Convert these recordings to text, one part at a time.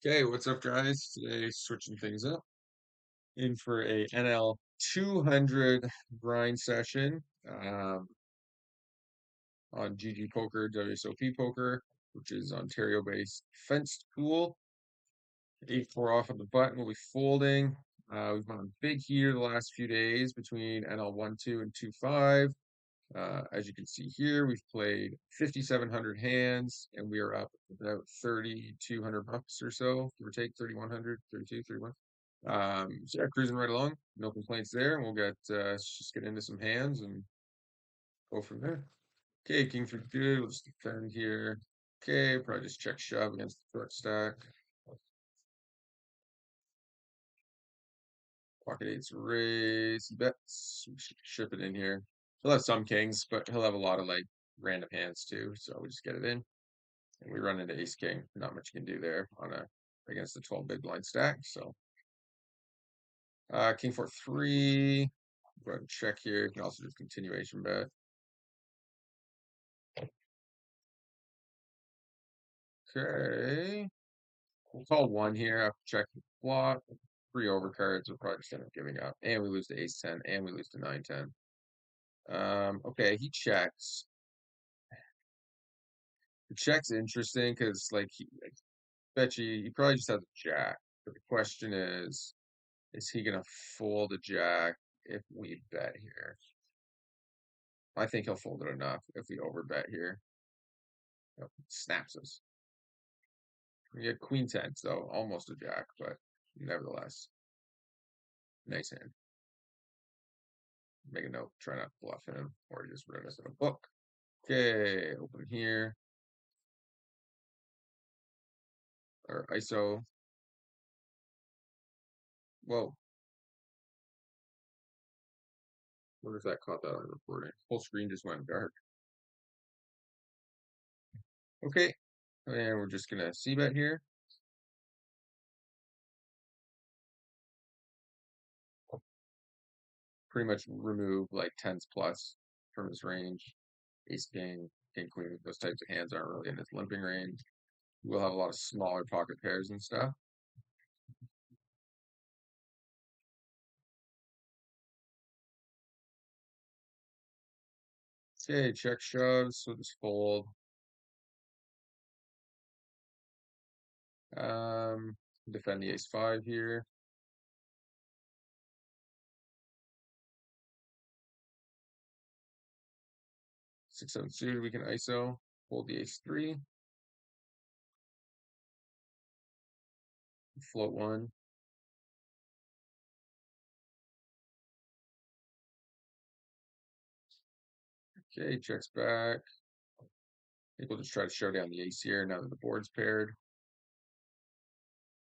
Okay, what's up, guys? Today, switching things up in for a NL 200 grind session on GG Poker, WSOP Poker, which is Ontario-based fenced pool. 8-4 off on the button. We'll be folding. We've gone big here the last few days between NL 1-2 and 2-5. As you can see here, we've played 5,700 hands, and we are up about 3,200 bucks or so, give or take 3,100, 32, 31. So yeah, cruising right along. No complaints there. And we'll let's just get into some hands and go from there. Okay, king three good. We'll just defend here. Okay, probably just check shove against the short stack. Pocket eights raise. He bets. We should ship it in here. He'll have some kings, but he'll have a lot of like random hands too. So we just get it in. And we run into ace king. Not much you can do there on a against the 12 big blind stack. So king 4-3. Go ahead and check here. You can also do continuation bet. Okay. We'll call one here after checking the flop. 3 overcards. We'll probably just end up giving up. And we lose to ace 10. And we lose to 9-10. Okay, he checks. The check's interesting because like I bet you he probably just has a jack. But the question is he gonna fold a jack if we bet here? I think he'll fold it enough if we overbet here. Oh, snaps us. We get queen 10, so almost a jack, but nevertheless, nice hand. Make a note, try not to bluff him, or he just wrote us in a book. Okay, open here. Or ISO. Whoa. Wonder if that caught that on recording. Whole screen just went dark. Okay, and we're just gonna c-bet here. Pretty much remove like 10s plus from his range. Ace king, king queen, those types of hands aren't really in his limping range. We'll have a lot of smaller pocket pairs and stuff. Okay, check shoves, so just fold. Defend the ace 5 here. Six, seven suited, we can ISO. Hold the ace 3. Float one. Okay, checks back. I think we'll just try to show down the ace here now that the board's paired.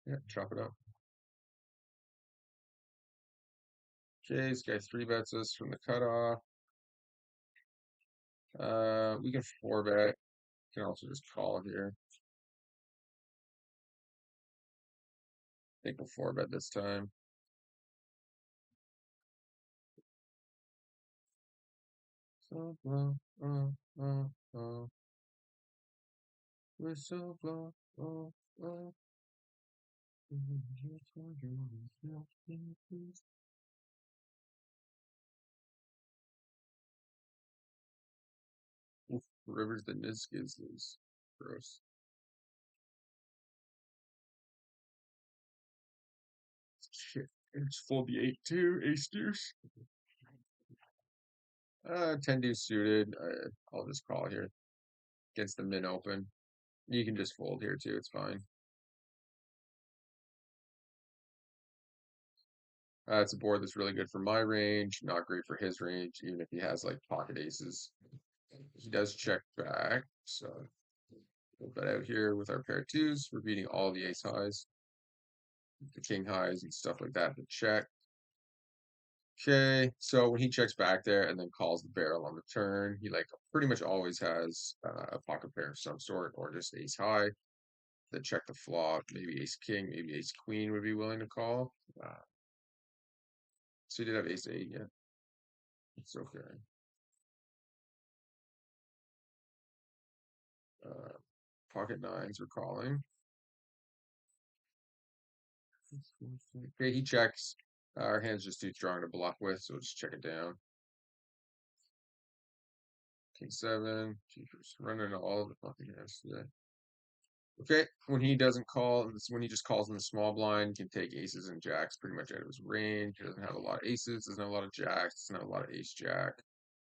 Yeah, chop it up. Okay, this guy 3-bets us from the cutoff. We can 4-bet. Can also just call here. I think we'll 4-bet this time. So blow, whistle blow, Oof, Rivers the Niskins is gross. Shit. It's fold the 8-2, ace deuce. 10 deuce suited. I'll just call here against the min open. You can just fold here too, it's fine. It's a board that's really good for my range, not great for his range, even if he has like pocket aces. He does check back, so we'll bet out here with our pair of twos. We're beating all the ace highs, the king highs, and stuff like that to check. Okay, so when he checks back there and then calls the barrel on the turn, he like pretty much always has a pocket pair of some sort or just ace high. Then check the flop, maybe ace king, maybe ace queen would be willing to call. So he did have ace 8, yeah. It's okay. Pocket nines are calling. Okay, he checks. Our hand's just too strong to bluff with, so we'll just check it down. King seven. Jeepers, running into all of the fucking hands today. Okay, when he doesn't call, when he just calls in the small blind, he can take aces and jacks pretty much out of his range. He doesn't have a lot of aces, doesn't have a lot of jacks, doesn't have a lot of ace jack.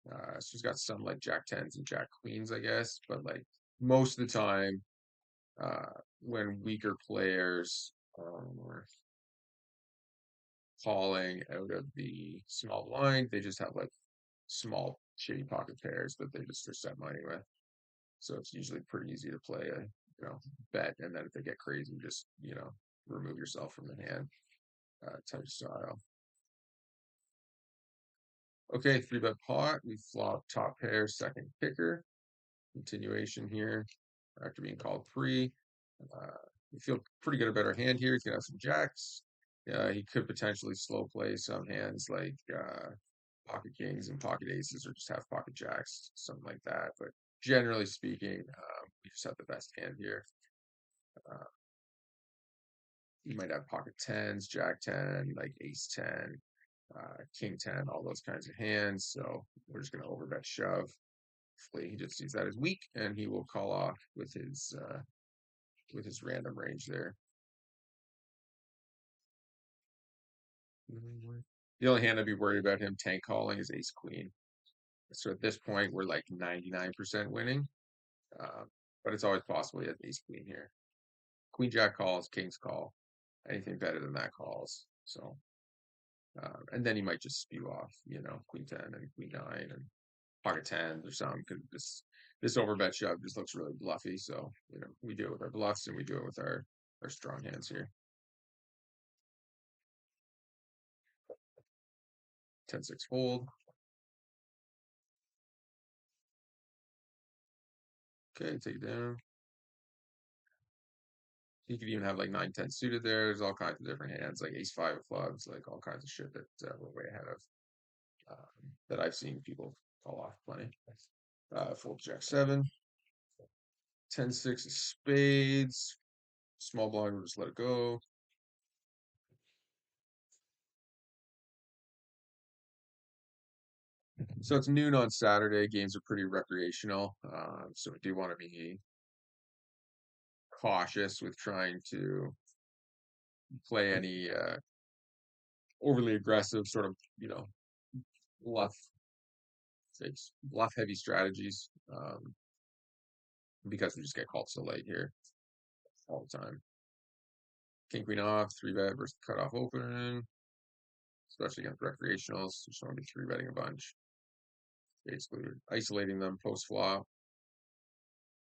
So he's got some like jack tens and jack queens, I guess, but like most of the time, when weaker players are calling out of the small blind, they just have like small shitty pocket pairs that they just are set money with. So it's usually pretty easy to play a bet, and then if they get crazy, just remove yourself from the hand type style. Okay, three bet pot. We flop top pair, second kicker. Continuation here after being called pre. We feel pretty good about our hand here. He's gonna have some jacks. He could potentially slow play some hands like pocket kings and pocket aces, or just have pocket jacks, something like that. But generally speaking, we just have the best hand here. Uh, you might have pocket tens, jack 10, like ace 10, king 10, all those kinds of hands. So we're just going to overbet shove. Hopefully he just sees that as weak, and he will call off with his random range there. The only hand I'd be worried about him tank calling is ace queen. So at this point, we're like 99% winning. Uh, but it's always possible he has ace queen here. Queen jack calls, kings call. Anything better than that calls. So, and then he might just spew off, queen 10 and queen 9 and pocket 10s or something. Because this overbet shove just looks really bluffy. So, we do it with our bluffs and we do it with our strong hands here. 10-6 fold. Okay, take it down. You could even have like 9-10 suited there. There's all kinds of different hands, like ace 5 of clubs, like all kinds of shit that we're way ahead of, that I've seen people call off plenty. Fold jack 7. 10-6 of spades. Small blind, we'll just let it go. So it's noon on Saturday. Games are pretty recreational. So we do want to be cautious with trying to play any overly aggressive sort of, bluff bluff heavy strategies, because we just get called so late here all the time. King queen off, three bet versus cutoff open, especially against recreationals. Just want to be three betting a bunch. Basically, isolating them post flop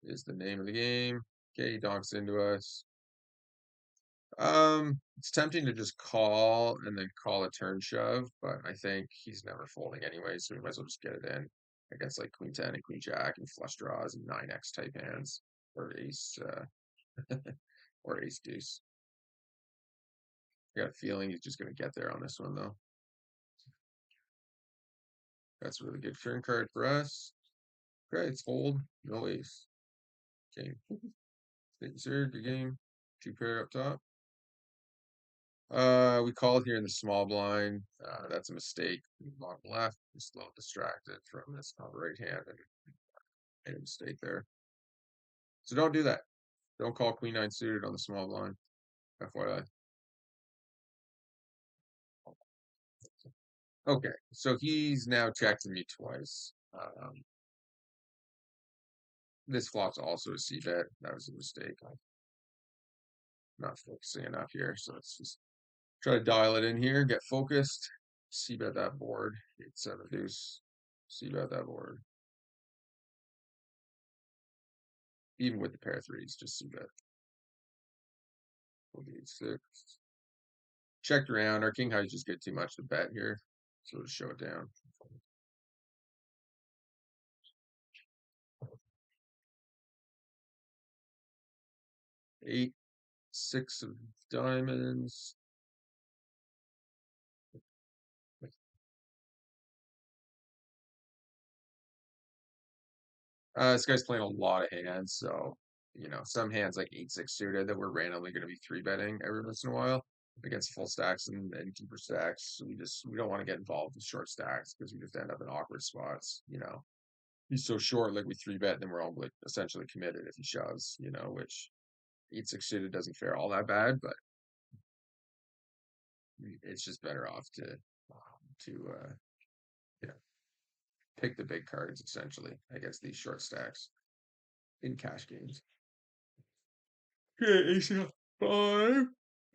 is the name of the game. Okay, he donks into us. It's tempting to just call and then call a turn shove, but I think he's never folding anyway, so we might as well just get it in against like queen 10 and queen jack and flush draws and 9x type hands, or ace or ace deuce. I got a feeling he's just gonna get there on this one though. That's a really good turn card for us. Okay, it's fold, no ace. Okay. Thank you, sir. Good game. Two pair up top. We called here in the small blind. That's a mistake. Bottom left, just a little distracted from this top right hand and made a mistake there. So don't do that. Don't call queen 9 suited on the small blind. FYI. Okay, so he's now checked me twice. This flop's also a c bet. That was a mistake. I'm not focusing enough here, so let's just try to dial it in here. Get focused. C bet that board. 8-7 deuce. C bet that board. Even with the pair threes, just C bet. 8-6. Checked around. Our king highs just get too much to bet here, so we'll just show it down. 8-6 of diamonds. This guy's playing a lot of hands, so some hands like 8-6 suited that we're randomly going to be three betting every once in a while. against full stacks and keeper stacks. So we don't want to get involved with short stacks because we just end up in awkward spots. He's so short, like we three bet, then we're all like essentially committed if he shoves. Which 8-6 suited doesn't fare all that bad, but it's just better off to you know pick the big cards essentially against these short stacks in cash games. Okay, AC5.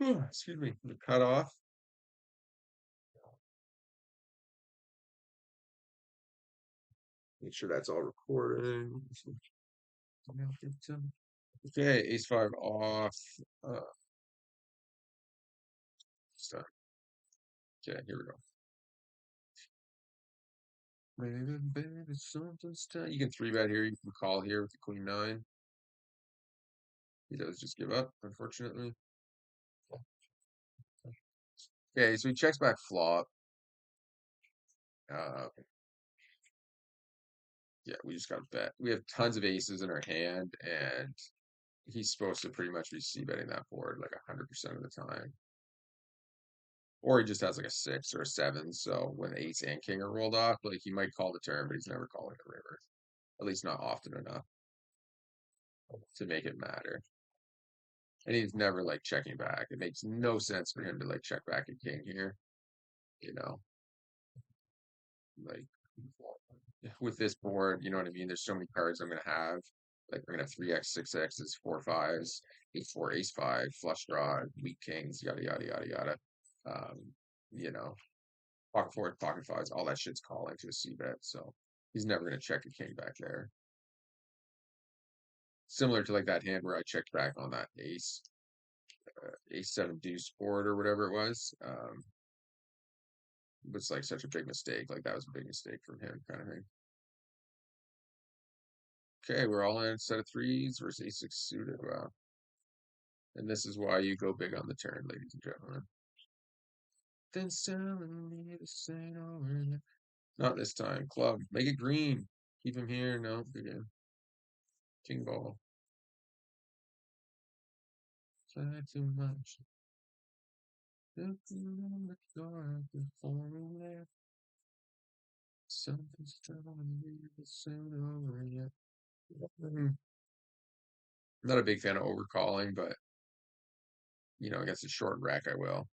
Oh, excuse me. The cutoff. Make sure that's all recording. Okay, ace 5 off. Uh, start. Okay, here we go. Baby, baby, something's time. You can three bet here. You can call here with the queen 9. He does just give up, unfortunately. Okay, so he checks back flop. Uh, yeah, we just got to bet. We have tons of aces in our hand, and he's supposed to pretty much be c-betting that board like 100% of the time. Or he just has like a 6 or a 7. So when ace and king are rolled off, like he might call the turn, but he's never calling the river. At least not often enough to make it matter. And he's never like checking back. It makes no sense for him to like check back a king here. You know, like with this board, you know what I mean? There's so many cards I'm gonna have. Like we're gonna have 3x, 6x's, 4 5s, ace 4, ace 5, flush draw, weak kings, yada yada yada yada. Um, you know, pocket 4, pocket 5s, all that shit's calling to a c bet. So he's never gonna check a king back there. Similar to like that hand where I checked back on that ace 7 deuce board or whatever it was. Was like such a big mistake. Like that was a big mistake from him, kind of thing. Okay, we're all in a set of threes versus a6 suited. Wow. And this is why you go big on the turn, ladies and gentlemen. Then selling me the same over. Not this time. Club. Make it green. Keep him here. No, again. King ball. Try too much. Something's telling me this ain't over yet. Not a big fan of overcalling, but against a short rack, I will,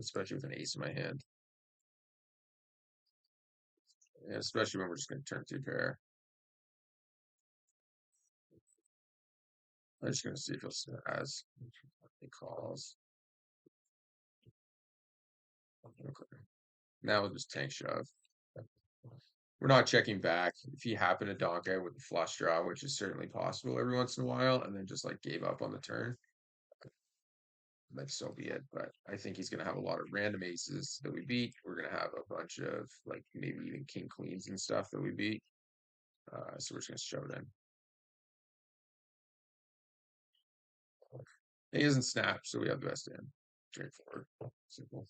especially with an ace in my hand. And especially when we're just going to turn 2 pair. I'm just going to see if he'll has any calls. Okay. Now we'll just tank shove. We're not checking back. If he happened to donk out with a flush draw, which is certainly possible every once in a while, and then just like gave up on the turn, like so be it. But I think he's gonna have a lot of random aces that we beat. We're gonna have a bunch of like maybe even king queens and stuff that we beat. So we're just gonna shove it in. He doesn't snap, so we have the best in. Straightforward, simple.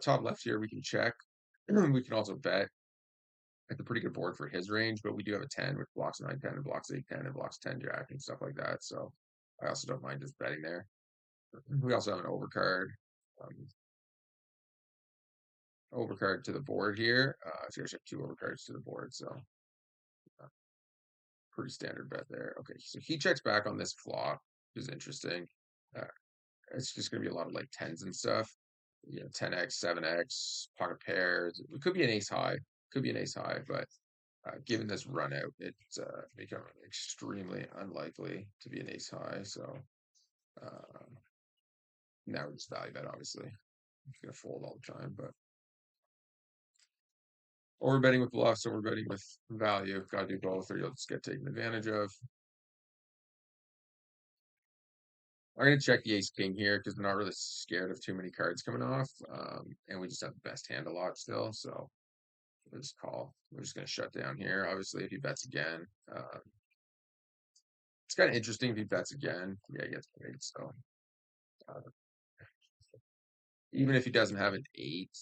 Top left here, we can check. We can also bet. It's a pretty good board for his range, but we do have a 10, which blocks 9, 10, and blocks 8, 10, and blocks 10 jack and stuff like that. So I also don't mind just betting there. We also have an overcard to the board here. So we have 2 overcards to the board, so uh, pretty standard bet there. Okay, so he checks back on this flop, which is interesting. Uh, it's just going to be a lot of like 10s and stuff. 10x, 7x, pocket pairs. It could be an ace high. Could be an ace high, but given this run out, it's becoming extremely unlikely to be an ace high. So uh, now we're just value bet, obviously. It's going to fold all the time, but or we're betting with bluffs, or we're betting with value. Got to do both, or you'll just get taken advantage of. I'm going to check the ace king here because we're not really scared of too many cards coming off, and we just have the best hand a lot still. So we'll just call. We're just going to shut down here. Obviously, if he bets again, it's kind of interesting if he bets again. Yeah, he gets paid. So Even if he doesn't have an eight,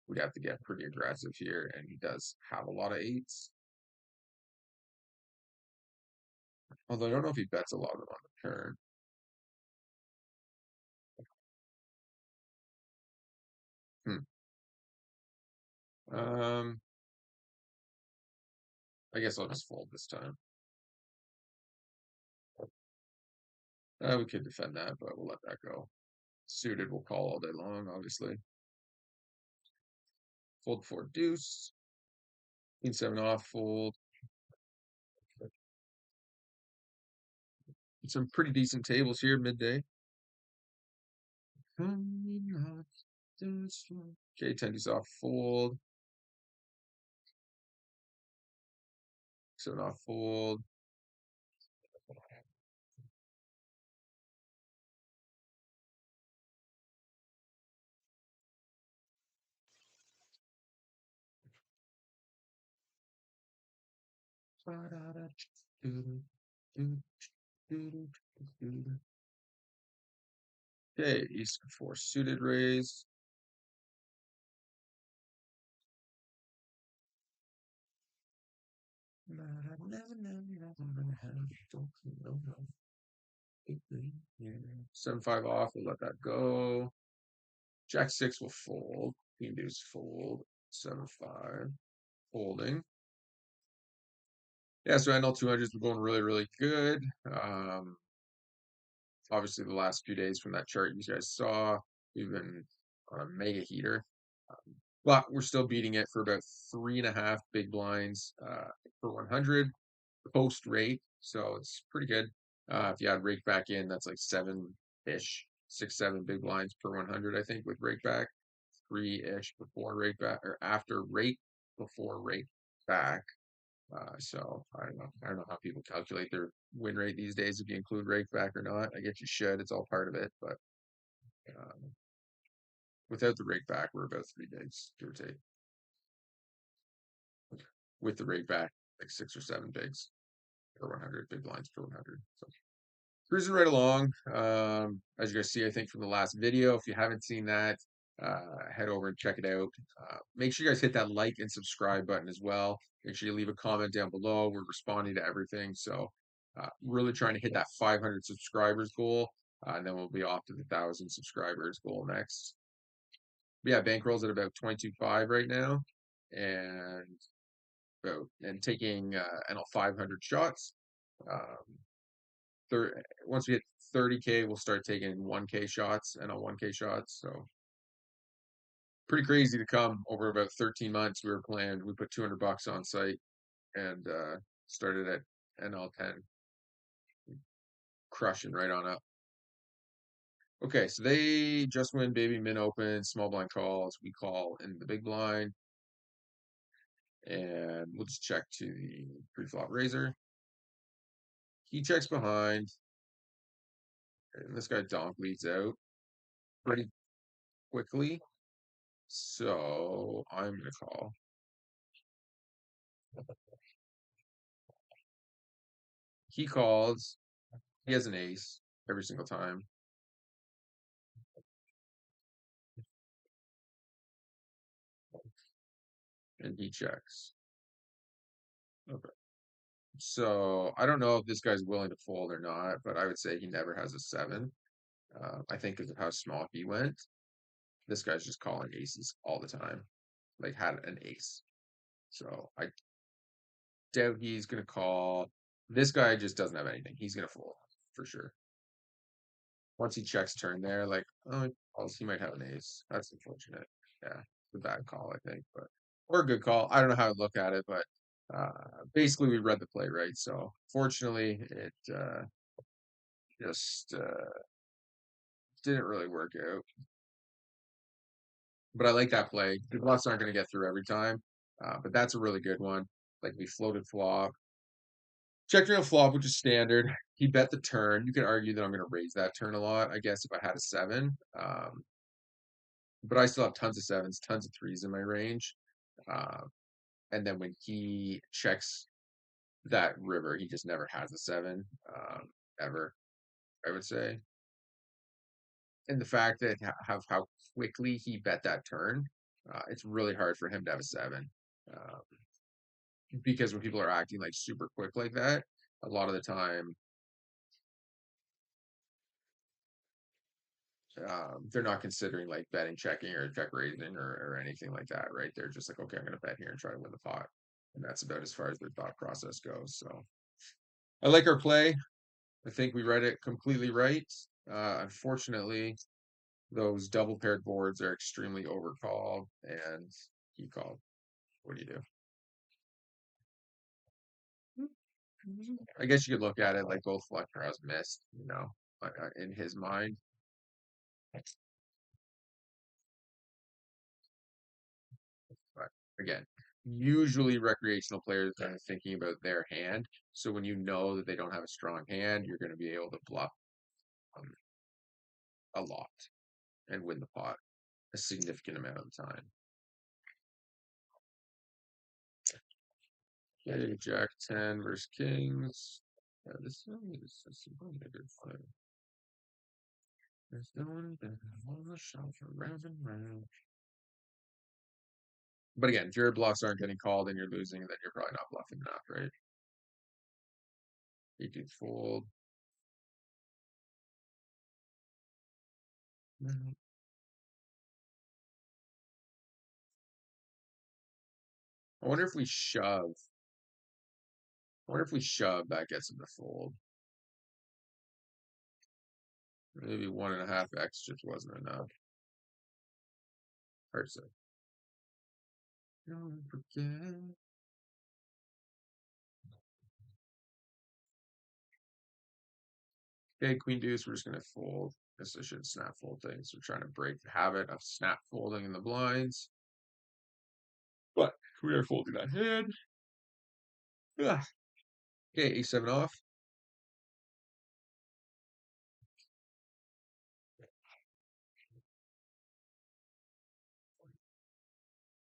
we'd have to get pretty aggressive here, and he does have a lot of eights. Although I don't know if he bets a lot of them on the turn. Hmm. Um, I guess I'll just fold this time. We could defend that, but we'll let that go. Suited, we'll call all day long, obviously. Fold for deuce. Queen seven off, fold. Some pretty decent tables here midday. Okay, 10 deuce off, fold. 7 off, fold. Okay, ace four suited raise. Seven five off, we'll let that go. Jack six will fold. Queen deuce fold. 7-5. Folding. Yeah, so NL 200's been going really, really good. Obviously, the last few days from that chart you guys saw, we've been on a mega heater. But we're still beating it for about 3.5 big blinds per 100 post rate. So it's pretty good. If you add rake back in, that's like seven-ish, 6, 7 big blinds per 100, I think, with rake back. 3-ish before rake back or after rake before rake back. So I don't know. I don't know how people calculate their win rate these days if you include rake back or not. I guess you should. It's all part of it, but without the rake back, we're about 3 bigs, give or take. With the rake back, like 6 or 7 bigs per 100, big blinds per 100. So cruising right along. As you guys see, I think from the last video, if you haven't seen that, head over and check it out. Make sure you guys hit that like and subscribe button as well. Make sure you leave a comment down below. We're responding to everything. So really trying to hit that 500 subscribers goal. And then we'll be off to the 1,000 subscribers goal next. But yeah, Bankroll's at about 22.5 right now. And taking NL 500 shots. Once we hit 30K, we'll start taking 1K shots and 1K shots. So pretty crazy to come over about 13 months. We put 200 bucks on site and started at NL10, crushing right on up. Okay, so they just win baby min open, small blind calls. We call in the big blind. And we'll just check to the pre-flop raiser. He checks behind. And this guy donk leads out pretty quickly. So I'm gonna call. He calls. He has an ace every single time. And he checks. Okay. So I don't know if this guy's willing to fold or not, but I would say he never has a 7. I think because of how small he went, this guy's just calling aces all the time. Like had an ace. So I doubt he's gonna call. This guy just doesn't have anything. He's gonna fold for sure. Once he checks turn there, like, oh, he might have an ace. That's unfortunate. Yeah, it's a bad call, I think, but or a good call. I don't know how to look at it, but basically we read the play right. So fortunately, it just didn't really work out. But I like that play. The bluffs aren't going to get through every time, but that's a really good one. Like we floated flop, checked around flop, which is standard. He bet the turn. You could argue that I'm going to raise that turn a lot. I guess if I had a 7. But I still have tons of 7s, tons of 3s in my range. Uh, and then when he checks that river, he just never has a 7 ever, I would say. and the fact that how quickly he bet that turn, it's really hard for him to have a seven. Uh, because when people are acting like super quick like that, a lot of the time they're not considering like betting, checking, or check raising or anything like that, right? They're just like, okay, I'm going to bet here and try to win the pot, and that's about as far as their thought process goes. So I like our play. I think we read it completely right. Unfortunately, those double paired boards are extremely overcalled, and he called. What do you do? I guess you could look at it like both flush draws missed, in his mind. But again, usually recreational players are thinking about their hand. So when you know that they don't have a strong hand, you're going to be able to bluff um, a lot and win the pot a significant amount of the time. Okay, Jack 10 versus Kings. Yeah, this is a good fight. There's no one there on the shelf around and round. But again, if your bluffs aren't getting called and you're losing, then you're probably not bluffing enough, right? You can fold. I wonder if we shove. I wonder if we shove, that gets him to fold. Maybe 1.5x just wasn't enough. Hard to say. Don't forget. Okay, Queen Deuce, we're just gonna fold. Guess I should snap fold things. We're trying to break the habit of snap folding in the blinds. But we are folding that hand. Ugh. Okay, A7 off.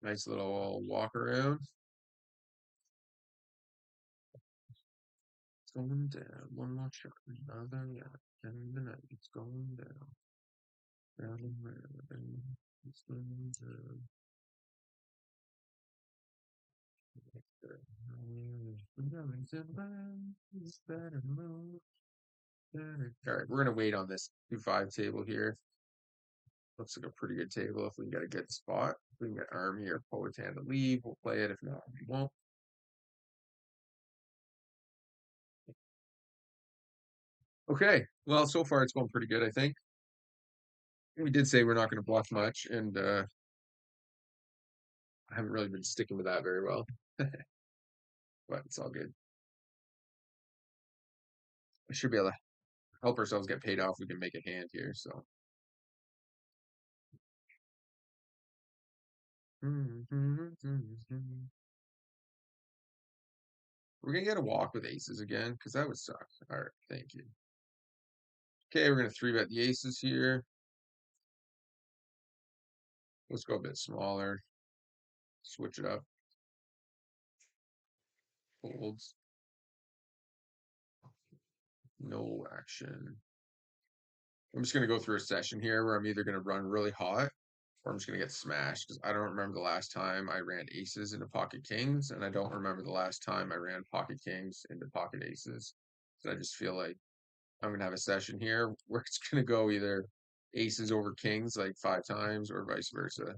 Nice little walk around. It's going down. One more shot. Another, yeah. And the night. It's going down. Round and round. It's going down. All right, we're gonna wait on this 2-5 table here. Looks like a pretty good table if we can get a good spot. If we can get Army or Poetan to leave, we'll play it. If not, we won't. Okay, well, so far it's going pretty good, I think. We did say we're not going to bluff much, and I haven't really been sticking with that very well, but it's all good. We should be able to help ourselves get paid off. We can make a hand here, so. We're gonna get a walk with aces again, because that would suck. All right, thank you. Okay, we're gonna 3-bet the aces here. Let's go a bit smaller. Switch it up. Folds. No action. I'm just gonna go through a session here where I'm either gonna run really hot or I'm just gonna get smashed because I don't remember the last time I ran aces into pocket kings, and I don't remember the last time I ran pocket kings into pocket aces. So I just feel like I'm gonna have a session here where it's gonna go either aces over kings like 5 times or vice versa.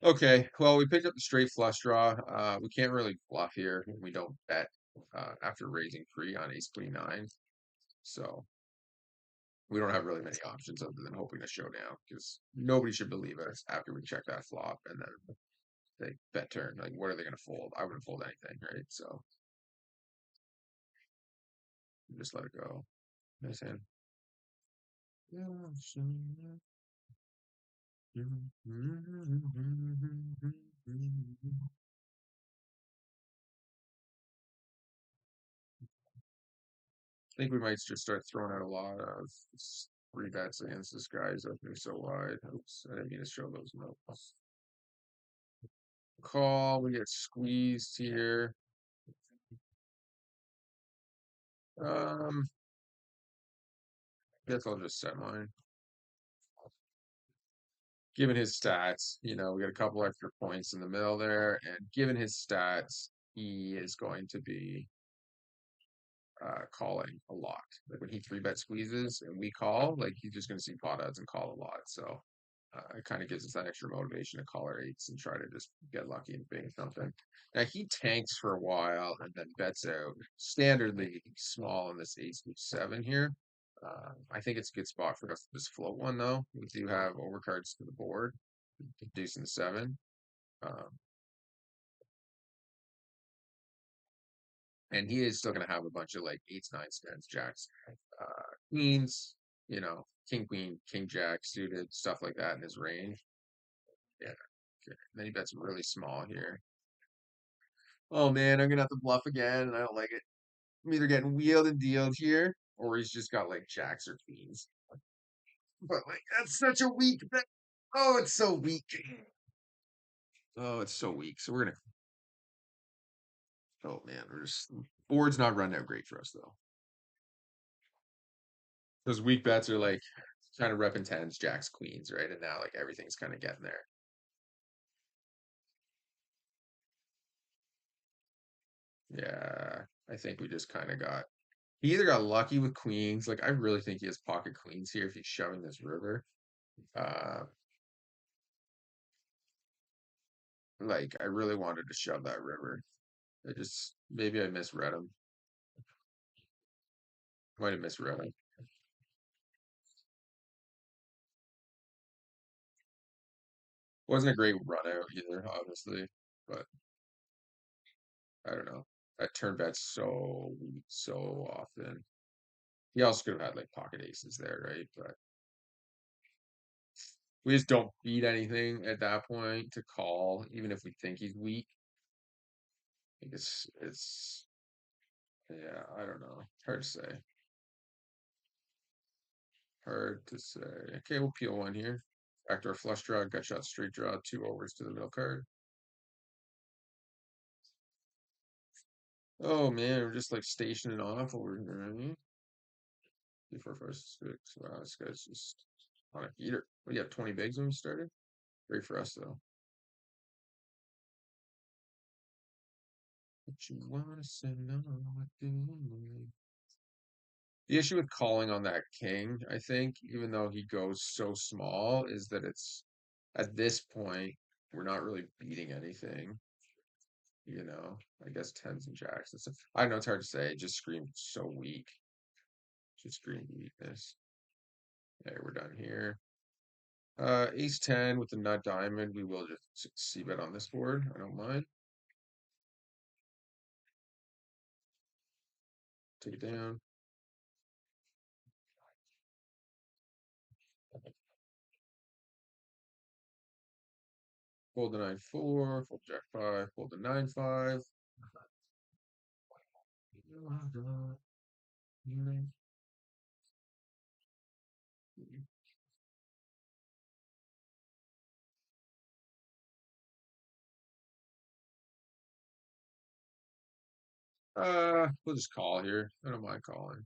Okay, well, we picked up the straight flush draw. We can't really bluff here when we don't bet after raising free on ace queen nine. So we don't have really many options other than hoping to show down because nobody should believe us after we check that flop and then they bet turn. Like, what are they going to fold? I wouldn't fold anything, right? So just let it go. Nice hand. I think we might just start throwing out a lot of 3-bets against this guy. He's opening so wide. Oops, I didn't mean to show those notes. Call, we get squeezed here. Guess I'll just set mine. Given his stats, we got a couple extra points in the middle there, and given his stats, he is going to be calling a lot. Like when he three bet squeezes and we call, like he's just going to see pot odds and call a lot. So it kind of gives us that extra motivation to call our eights and try to just get lucky and bang something. Now he tanks for a while and then bets out standardly small in this ace deuce seven here. I think it's a good spot for us to just float one though. We do have overcards to the board, deuce and seven. Um, and he is still going to have a bunch of like eights, nines, tens, jacks, queens, king, queen, king, jack, suited stuff like that in his range. Yeah. Okay. Then he bets really small here. Oh man, I'm gonna have to bluff again, and I don't like it. I'm either getting wheeled and dealed here, or he's just got like jacks or queens. But like that's such a weak bet. Oh, it's so weak. Oh, it's so weak. So we're gonna. Oh man, we're just board's not running out great for us though. Those weak bets are like kind of repping tens, jacks, queens, right? And now like everything's kind of getting there. Yeah, I think we just kind of got. He either got lucky with queens. Like I really think he has pocket queens here if he's shoving this river. Uh, like I really wanted to shove that river. I just maybe I misread him. Might have misread him. Wasn't a great run out either, obviously, but I don't know. That turn bet's so often. He also could have had like pocket aces there, right? But we just don't beat anything at that point to call, even if we think he's weak. I think it's yeah, I don't know. Hard to say. Hard to say. Okay, we'll peel one here. Backdoor flush draw, gut shot, straight draw, two overs to the middle card. Oh man, we're just like stationing off over here. Right? 3, 4, 5, 6. Wow, this guy's just on a heater. What do you have? 20 bigs when we started? Great for us though. What you wanna say no? What do you mean? The issue with calling on that king, I think, even though he goes so small, is that it's at this point we're not really beating anything. I guess tens and jacks. I know it's hard to say. It just screamed so weak. Just screamed weakness. Okay, we're done here. Ace 10 with the nut diamond. We will just see bet on this board. I don't mind. Take it down. Fold the 9-4. Fold jack 5. Fold the 9-5. We'll just call here. I don't mind calling.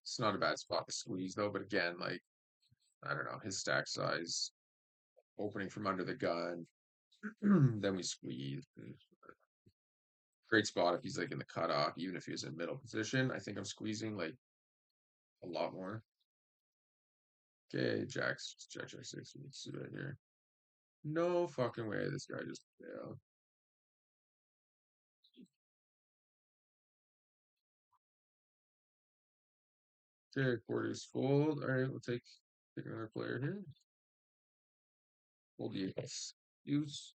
It's not a bad spot to squeeze though, but again, like I don't know, his stack size opening from under the gun, then we squeeze. Great spot if he's like in the cutoff, even if he was in middle position. I think I'm squeezing like a lot more. Okay, Jack 6. We can see right here. No fucking way this guy just failed. Okay, quarters fold. All right, we'll take another player here. Fold the ace. Use.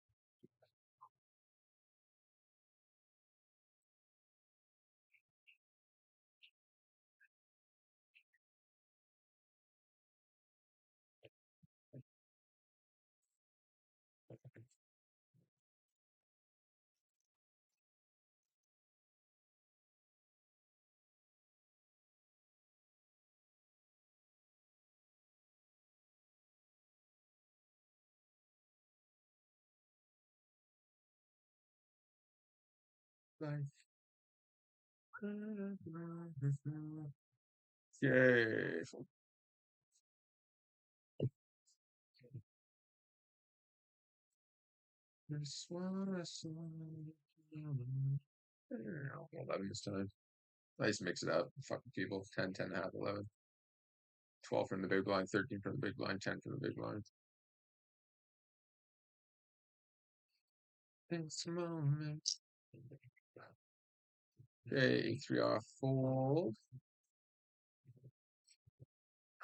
Life. Yay. Just wanna slide down. I'll go 11 this time. Nice mix it up. Fucking people. 10, 10 and a half, 11. 12 from the big blind, 13 from the big blind, 10 from the big blind. This moment. Okay, 3 off, fold.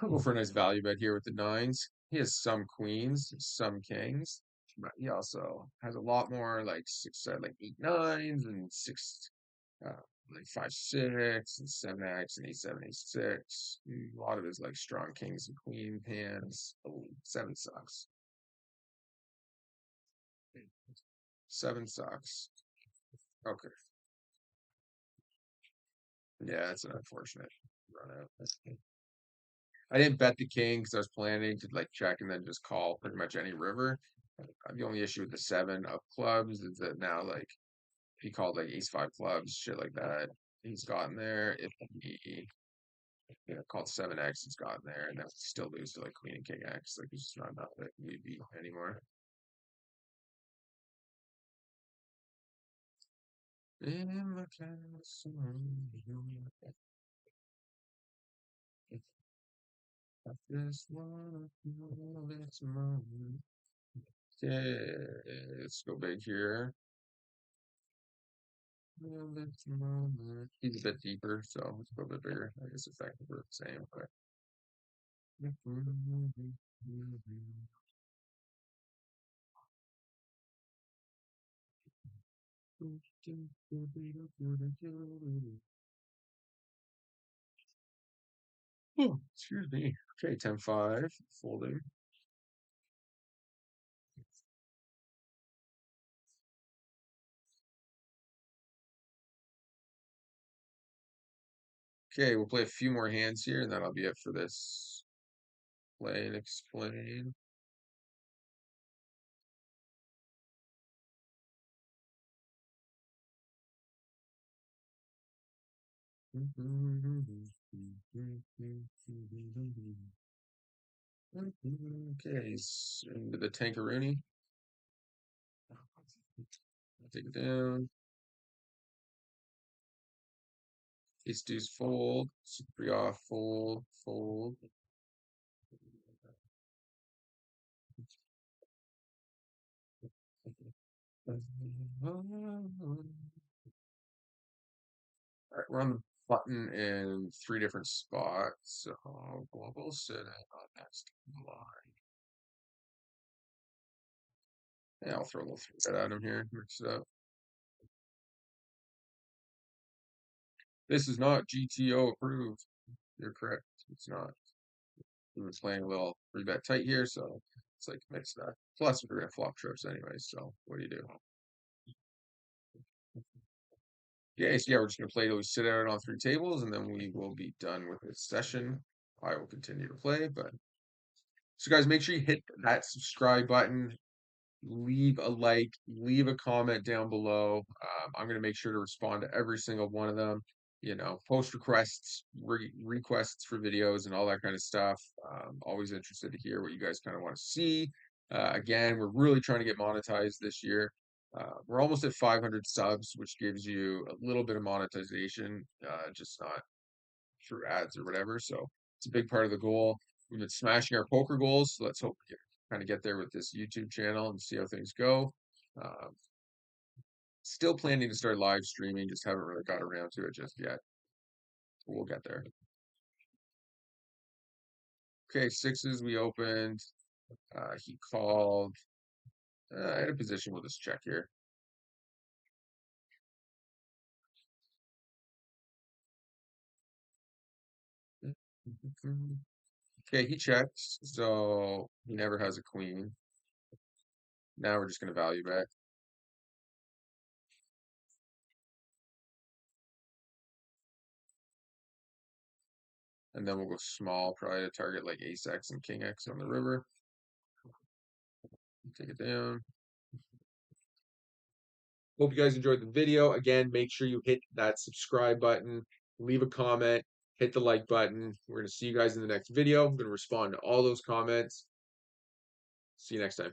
I'll go for a nice value bet here with the nines. He has some queens, some kings, but he also has a lot more like like 8 9s and uh, like 5 6 and 7x and 8 7 8 6. A lot of his like strong kings and queen hands. Oh, 7 sucks. 7 sucks. Okay. Yeah, it's an unfortunate run out. I didn't bet the king because I was planning to like check and then just call pretty much any river. The only issue with the 7 of clubs is that now like he called like ace 5 clubs, shit like that. He's gotten there. If he called 7x, he's gotten there, and then still lose to like queen and king x. Like it's just not enough that we beat anymore. In my castle, I just wanna feel this moment. Okay, let's go big here. Feel this moment. He's a bit deeper, so let's go a bit bigger. I guess effectively we're the same, but. Oh, excuse me. Okay, 10-5, folding. Okay, we'll play a few more hands here, and that'll be it for this play and explain. Okay, he's into the Tankaroonie. Take it down. Ace deuce fold. 3 off, fold, fold. All right, we're on the button in 3 different spots. So global sitting on next line. Yeah, I'll throw a little thread at him here. Mix it up. This is not GTO approved. You're correct. It's not. We were playing a little 3-bet tight here, so it's like mix that. Plus, we're gonna flop trips anyway. So what do you do? Yeah, so yeah, we're just gonna play till we sit out on 3 tables, and then we will be done with this session. I will continue to play, but so guys, make sure you hit that subscribe button, leave a like, leave a comment down below. I'm going to make sure to respond to every single one of them. Post requests, requests for videos, and all that kind of stuff. Always interested to hear what you guys kind of want to see. Again, we're really trying to get monetized this year. We're almost at 500 subs, which gives you a little bit of monetization, just not through ads or whatever. So it's a big part of the goal. We've been smashing our poker goals. So let's hope we can kind of get there with this YouTube channel and see how things go. Um, Still planning to start live streaming, just haven't really got around to it just yet. We'll get there. Okay, sixes we opened. He called. In a position, we'll just check here. Okay, he checks, so he never has a queen. Now we're just going to value bet. And then we'll go small, probably to target like ace X and king X on the river. Take it down. Hope you guys enjoyed the video. Again, make sure you hit that subscribe button, leave a comment, hit the like button. We're going to see you guys in the next video. I'm going to respond to all those comments. See you next time.